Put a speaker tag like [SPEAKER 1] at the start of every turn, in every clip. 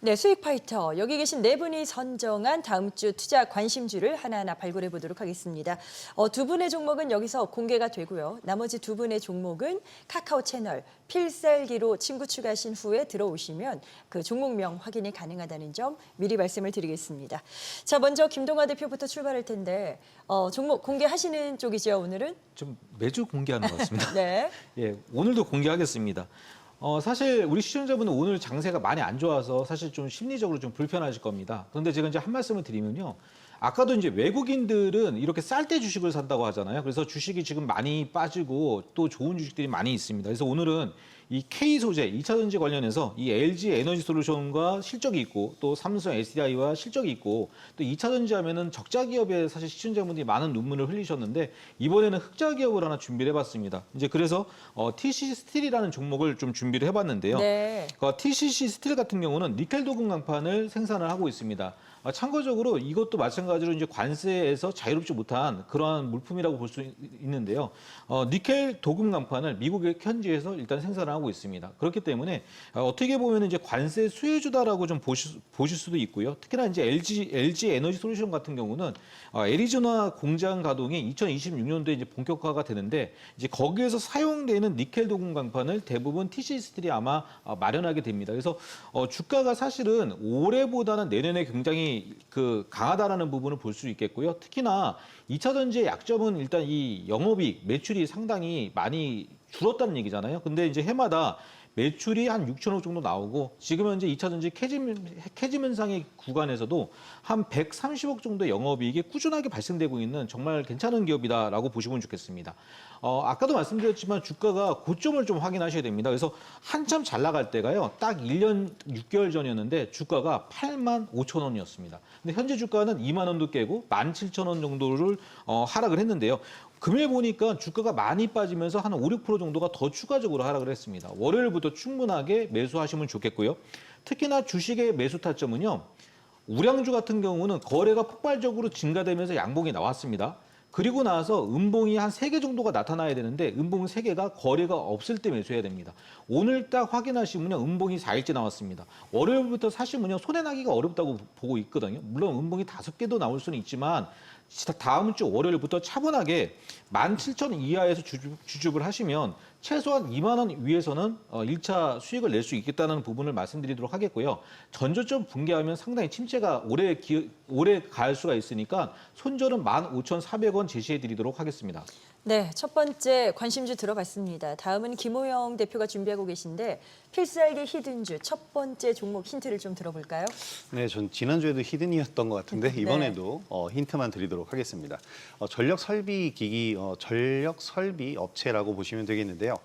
[SPEAKER 1] 네, 수익 파이터. 여기 계신 네 분이 선정한 다음 주 투자 관심주를 하나하나 발굴해 보도록 하겠습니다. 두 분의 종목은 여기서 공개가 되고요. 나머지 두 분의 종목은 카카오 채널 필살기로 친구 추가하신 후에 들어오시면 그 종목명 확인이 가능하다는 점 미리 말씀을 드리겠습니다. 자, 먼저 김동화 대표부터 출발할 텐데 종목 공개하시는 쪽이죠, 오늘은?
[SPEAKER 2] 좀 매주 공개하는 것 같습니다.
[SPEAKER 1] 네.
[SPEAKER 2] 예, 오늘도 공개하겠습니다. 사실 우리 시청자분은 오늘 장세가 많이 안 좋아서 사실 좀 심리적으로 좀 불편하실 겁니다. 그런데 제가 이제 한 말씀을 드리면요. 아까도 이제 외국인들은 이렇게 쌀 때 주식을 산다고 하잖아요. 그래서 주식이 지금 많이 빠지고 또 좋은 주식들이 많이 있습니다. 그래서 오늘은 이 K소재, 2차 전지 관련해서 이 LG 에너지 솔루션과 실적이 있고 또 삼성 SDI와 실적이 있고 또 2차 전지 하면은 적자 기업에 사실 시청자분들이 많은 눈물을 흘리셨는데 이번에는 흑자 기업을 하나 준비를 해봤습니다. 이제 그래서 TCC 스틸이라는 종목을 좀 준비를 해봤는데요.
[SPEAKER 1] 네.
[SPEAKER 2] TCC 스틸 같은 경우는 니켈 도금 강판을 생산을 하고 있습니다. 참고적으로 이것도 마찬가지로 이제 관세에서 자유롭지 못한 그러한 물품이라고 볼 수 있는데요. 니켈 도금 강판을 미국의 현지에서 일단 생산을 하고 있습니다. 그렇기 때문에 어떻게 보면 이제 관세 수혜주다라고 좀 보실 수도 있고요. 특히나 이제 LG 에너지 솔루션 같은 경우는 애리조나 공장 가동이 2026년도에 이제 본격화가 되는데 이제 거기에서 사용되는 니켈 도금 강판을 대부분 TCC 스틸이 아마 마련하게 됩니다. 그래서 주가가 사실은 올해보다는 내년에 굉장히 강하다라는 부분을 볼 수 있겠고요. 특히나 2차 전지의 약점은 일단 이 영업이익, 매출이 상당히 많이 줄었다는 얘기잖아요. 근데 이제 해마다 매출이 한 6천억 정도 나오고 지금 현재 2차 전지 캐즘 현상의 구간에서도 한 130억 정도의 영업이익이 꾸준하게 발생되고 있는 정말 괜찮은 기업이다라고 보시면 좋겠습니다. 아까도 말씀드렸지만 주가가 고점을 좀 확인하셔야 됩니다. 그래서 한참 잘 나갈 때가요. 딱 1년 6개월 전이었는데 주가가 8만 5천 원이었습니다. 근데 현재 주가는 2만 원도 깨고 17,000원 정도를 하락을 했는데요. 금일 보니까 주가가 많이 빠지면서 한 5, 6% 정도가 더 추가적으로 하락을 했습니다. 월요일부터 충분하게 매수하시면 좋겠고요. 특히나 주식의 매수 타점은요. 우량주 같은 경우는 거래가 폭발적으로 증가되면서 양봉이 나왔습니다. 그리고 나서 음봉이 한 3개 정도가 나타나야 되는데 음봉 3개가 거래가 없을 때 매수해야 됩니다. 오늘 딱 확인하시면요. 음봉이 4일째 나왔습니다. 월요일부터 사시면요. 손해나기가 어렵다고 보고 있거든요. 물론 음봉이 5개도 나올 수는 있지만 다음 주 월요일부터 차분하게 17,000원 이하에서 주줍을 하시면 최소한 2만 원 위에서는 1차 수익을 낼 수 있겠다는 부분을 말씀드리도록 하겠고요. 전저점 붕괴하면 상당히 침체가 오래 갈 수가 있으니까 손절은 15,400원 제시해 드리도록 하겠습니다.
[SPEAKER 1] 네, 첫 번째 관심주 들어봤습니다. 다음은 김호영 대표가 준비하고 계신데 필살기 히든주 첫 번째 종목 힌트를 좀 들어볼까요?
[SPEAKER 3] 네, 전 지난주에도 히든이었던 것 같은데
[SPEAKER 1] 네.
[SPEAKER 3] 이번에도 힌트만 드리도록 하겠습니다. 전력 설비 기기, 전력 설비 업체라고 보시면 되겠는데요.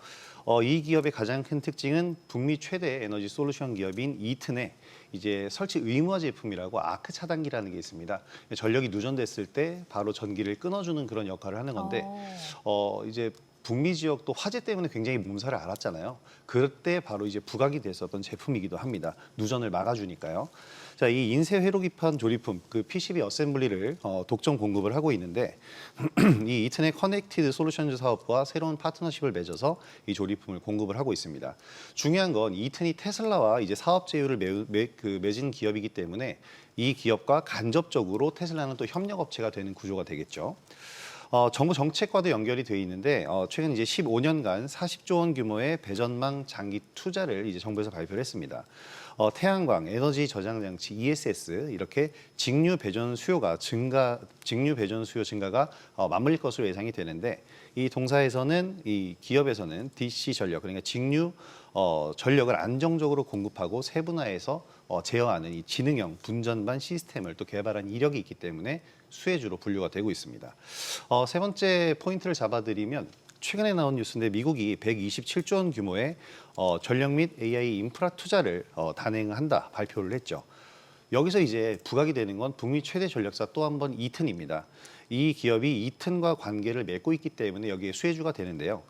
[SPEAKER 3] 이 기업의 가장 큰 특징은 북미 최대 에너지 솔루션 기업인 이튼의 이제 설치 의무화 제품이라고 아크 차단기라는 게 있습니다. 전력이 누전됐을 때 바로 전기를 끊어주는 그런 역할을 하는 건데 이제 북미 지역도 화재 때문에 굉장히 몸살을 앓았잖아요. 그때 바로 이제 부각이 됐었던 제품이기도 합니다. 누전을 막아주니까요. 자, 이 인쇄 회로기판 조립품, 그 PCB 어셈블리를 독점 공급을 하고 있는데 이 이튼의 커넥티드 솔루션즈 사업과 새로운 파트너십을 맺어서 이 조립품을 공급을 하고 있습니다. 중요한 건 이튼이 테슬라와 이제 사업 제휴를 맺은 기업이기 때문에 이 기업과 간접적으로 테슬라는 또 협력업체가 되는 구조가 되겠죠. 정부 정책과도 연결이 돼 있는데 최근 이제 15년간 40조 원 규모의 배전망 장기 투자를 이제 정부에서 발표를 했습니다. 태양광, 에너지 저장 장치, ESS 이렇게 직류 배전 수요 증가가 맞물릴 것으로 예상이 되는데 이 동사에서는 이 기업에서는 DC 전력 그러니까 직류 전력을 안정적으로 공급하고 세분화해서 제어하는 이 지능형 분전반 시스템을 또 개발한 이력이 있기 때문에 수혜주로 분류가 되고 있습니다. 세 번째 포인트를 잡아드리면 최근에 나온 뉴스인데 미국이 127조 원 규모의 전력 및 AI 인프라 투자를 단행한다 발표를 했죠. 여기서 이제 부각이 되는 건 북미 최대 전력사 또 한 번 이튼입니다. 이 기업이 이튼과 관계를 맺고 있기 때문에 여기에 수혜주가 되는데요.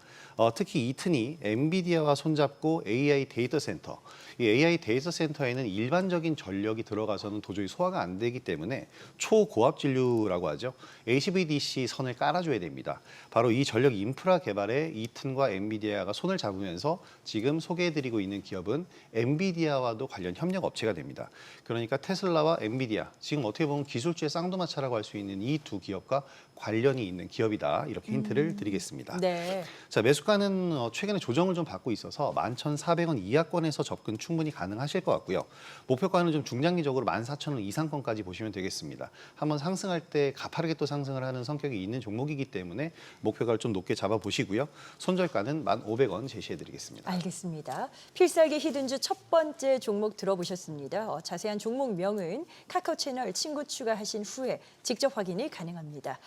[SPEAKER 3] 특히 이 튼이 엔비디아와 손잡고 AI 데이터 센터, 이 AI 데이터 센터에는 일반적인 전력이 들어가서는 도저히 소화가 안 되기 때문에 초고압 진류라고 하죠. HVDC 선을 깔아줘야 됩니다. 바로 이 전력 인프라 개발에 이 튼과 엔비디아가 손을 잡으면서 지금 소개해드리고 있는 기업은 엔비디아와도 관련 협력 업체가 됩니다. 그러니까 테슬라와 엔비디아, 지금 어떻게 보면 기술주의 쌍두마차라고 할 수 있는 이 두 기업과 관련이 있는 기업이다. 이렇게 힌트를 드리겠습니다.
[SPEAKER 1] 네.
[SPEAKER 3] 자, 매수가는 최근에 조정을 좀 받고 있어서 11,400원 이하권에서 접근 충분히 가능하실 것 같고요. 목표가는 좀 중장기적으로 14,000원 이상권까지 보시면 되겠습니다. 한번 상승할 때 가파르게 또 상승을 하는 성격이 있는 종목이기 때문에 목표가를 좀 높게 잡아보시고요. 손절가는 1,500원 제시해드리겠습니다.
[SPEAKER 1] 알겠습니다. 필살기 히든주 첫 번째 종목 들어보셨습니다. 자세한 종목명은 카카오 채널 친구 추가하신 후에 직접 확인이 가능합니다.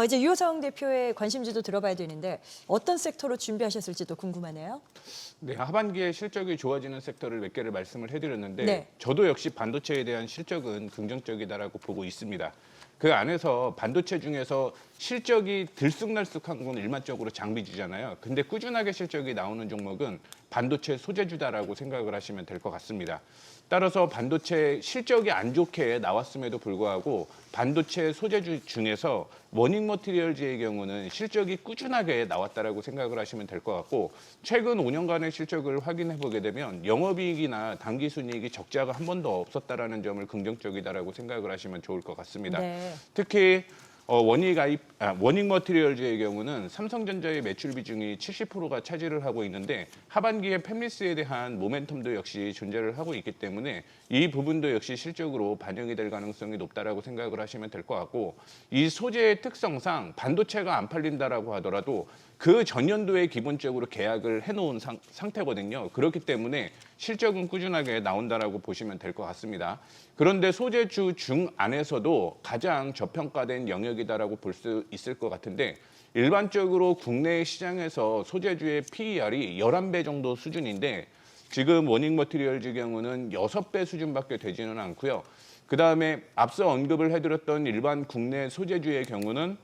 [SPEAKER 1] 이제 유호성 대표의 관심주도 들어봐야 되는데 어떤 섹터로 준비하셨을지도 궁금하네요.
[SPEAKER 4] 네, 하반기에 실적이 좋아지는 섹터를 몇 개를 말씀을 해드렸는데
[SPEAKER 1] 네.
[SPEAKER 4] 저도 역시 반도체에 대한 실적은 긍정적이다라고 보고 있습니다. 그 안에서 반도체 중에서 실적이 들쑥날쑥한 건 일반적으로 장비주잖아요. 근데 꾸준하게 실적이 나오는 종목은 반도체 소재주다라고 생각을 하시면 될 것 같습니다. 따라서 반도체 실적이 안 좋게 나왔음에도 불구하고 반도체 소재주 중에서 워닝 머티리얼즈의 경우는 실적이 꾸준하게 나왔다라고 생각을 하시면 될 것 같고 최근 5년간의 실적을 확인해 보게 되면 영업이익이나 당기순이익이 적자가 한 번도 없었다라는 점을 긍정적이다라고 생각을 하시면 좋을 것 같습니다.
[SPEAKER 1] 네.
[SPEAKER 4] 특히 워닝 머티리얼즈의 경우는 삼성전자의 매출 비중이 70%가 차지를 하고 있는데 하반기에 팹리스에 대한 모멘텀도 역시 존재를 하고 있기 때문에 이 부분도 역시 실적으로 반영이 될 가능성이 높다라고 생각을 하시면 될 것 같고 이 소재의 특성상 반도체가 안 팔린다라고 하더라도 그 전년도에 기본적으로 계약을 해놓은 상태거든요. 그렇기 때문에 실적은 꾸준하게 나온다라고 보시면 될 것 같습니다. 그런데 소재주 중 안에서도 가장 저평가된 영역이다라고 볼 수 있을 것 같은데 일반적으로 국내 시장에서 소재주의 PER이 11배 정도 수준인데 지금 워닝 머티리얼즈 경우는 6배 수준밖에 되지는 않고요. 그다음에 앞서 언급을 해드렸던 일반 국내 소재주의 경우는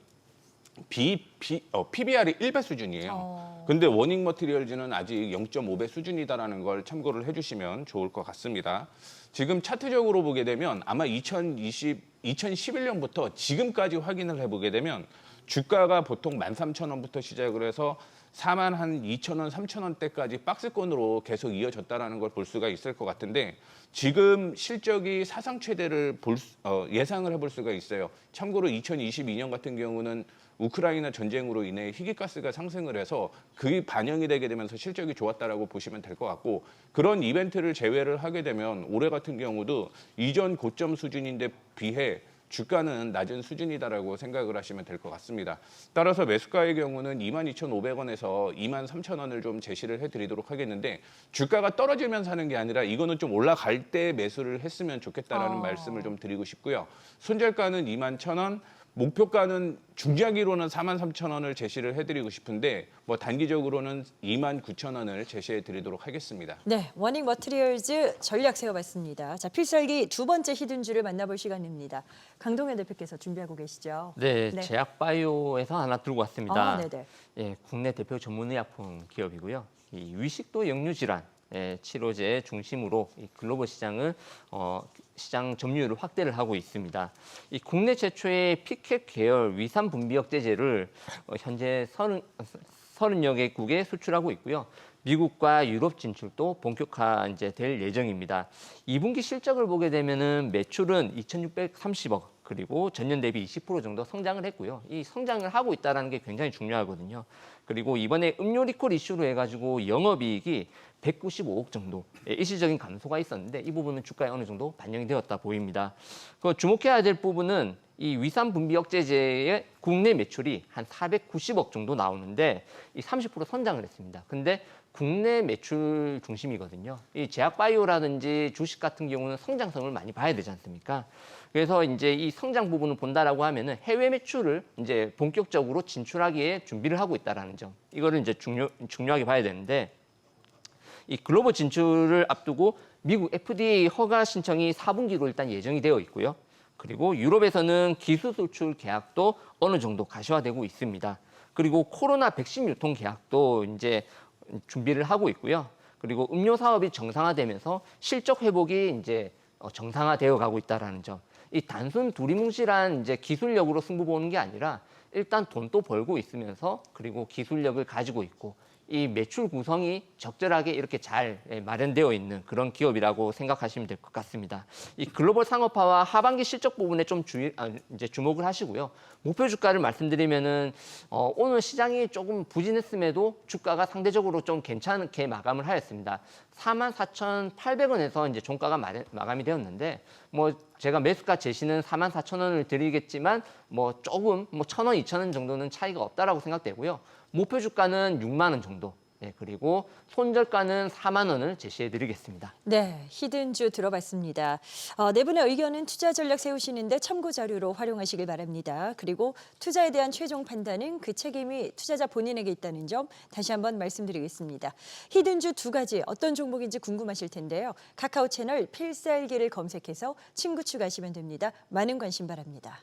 [SPEAKER 4] PBR이 1배 수준이에요. 근데 워닝 머티리얼즈는 아직 0.5배 수준이다라는 걸 참고를 해주시면 좋을 것 같습니다. 지금 차트적으로 보게 되면 아마 2011년부터 지금까지 확인을 해보게 되면 주가가 보통 13,000원부터 시작을 해서 42,000원, 3,000원대까지 박스권으로 계속 이어졌다라는 걸 볼 수가 있을 것 같은데 지금 실적이 사상 최대를 예상을 해볼 수가 있어요. 참고로 2022년 같은 경우는 우크라이나 전쟁으로 인해 희귀가스가 상승을 해서 그게 반영이 되게 되면서 실적이 좋았다라고 보시면 될 것 같고 그런 이벤트를 제외를 하게 되면 올해 같은 경우도 이전 고점 수준인데 비해 주가는 낮은 수준이다라고 생각을 하시면 될 것 같습니다. 따라서 매수가의 경우는 22,500원에서 23,000원을 좀 제시를 해드리도록 하겠는데 주가가 떨어지면 사는 게 아니라 이거는 좀 올라갈 때 매수를 했으면 좋겠다라는 말씀을 좀 드리고 싶고요. 손절가는 21,000원, 목표가는 중장기로는 43,000원을 제시를 해드리고 싶은데 뭐 단기적으로는 29,000원을 제시해드리도록 하겠습니다.
[SPEAKER 1] 네, 워닝 머티리얼즈 전략 세워봤습니다. 자, 필살기 두 번째 히든주를 만나볼 시간입니다. 강동현 대표께서 준비하고 계시죠?
[SPEAKER 5] 네,
[SPEAKER 1] 네.
[SPEAKER 5] 제약바이오에서 하나 들고 왔습니다.
[SPEAKER 1] 네네.
[SPEAKER 5] 예, 국내 대표 전문의약품 기업이고요. 이 위식도 역류질환 치료제 중심으로 이 글로벌 시장을 시장 점유율을 확대를 하고 있습니다. 이 국내 최초의 피켓 계열 위산 분비역제제를 현재 30여 개국에 수출하고 있고요. 미국과 유럽 진출도 본격화 이제 될 예정입니다. 2분기 실적을 보게 되면은 매출은 2,630억 그리고 전년 대비 20% 정도 성장을 했고요. 이 성장을 하고 있다는 게 굉장히 중요하거든요. 그리고 이번에 음료 리콜 이슈로 해가지고 영업이익이 195억 정도 일시적인 감소가 있었는데 이 부분은 주가에 어느 정도 반영이 되었다 보입니다. 그 주목해야 될 부분은 이 위산 분비 억제제의 국내 매출이 한 490억 정도 나오는데 이 30% 선장을 했습니다. 근데 국내 매출 중심이거든요. 이 제약바이오라든지 주식 같은 경우는 성장성을 많이 봐야 되지 않습니까? 그래서 이제 이 성장 부분을 본다라고 하면은 해외 매출을 이제 본격적으로 진출하기에 준비를 하고 있다라는 점. 이거를 이제 중요하게 봐야 되는데 이 글로벌 진출을 앞두고 미국 FDA 허가 신청이 4분기로 일단 예정이 되어 있고요. 그리고 유럽에서는 기술 수출 계약도 어느 정도 가시화되고 있습니다. 그리고 코로나 백신 유통 계약도 이제 준비를 하고 있고요. 그리고 음료 사업이 정상화되면서 실적 회복이 이제 정상화되어 가고 있다라는 점. 이 단순 두리뭉실한 이제 기술력으로 승부 보는 게 아니라 일단 돈도 벌고 있으면서 그리고 기술력을 가지고 있고 이 매출 구성이 적절하게 이렇게 잘 마련되어 있는 그런 기업이라고 생각하시면 될 것 같습니다. 이 글로벌 상업화와 하반기 실적 부분에 좀 이제 주목을 하시고요. 목표 주가를 말씀드리면은 오늘 시장이 조금 부진했음에도 주가가 상대적으로 좀 괜찮게 마감을 하였습니다. 44,800원에서 이제 종가가 마감이 되었는데 뭐 제가 매수가 제시는 44,000원을 드리겠지만 뭐 조금 뭐 1,000원, 2,000원 정도는 차이가 없다라고 생각되고요. 목표 주가는 6만 원 정도. 네, 그리고 손절가는 4만 원을 제시해 드리겠습니다.
[SPEAKER 1] 네, 히든주 들어봤습니다. 네 분의 의견은 투자 전략 세우시는데 참고 자료로 활용하시길 바랍니다. 그리고 투자에 대한 최종 판단은 그 책임이 투자자 본인에게 있다는 점 다시 한번 말씀드리겠습니다. 히든주 두 가지 어떤 종목인지 궁금하실 텐데요. 카카오 채널 필살기를 검색해서 친구 추가하시면 됩니다. 많은 관심 바랍니다.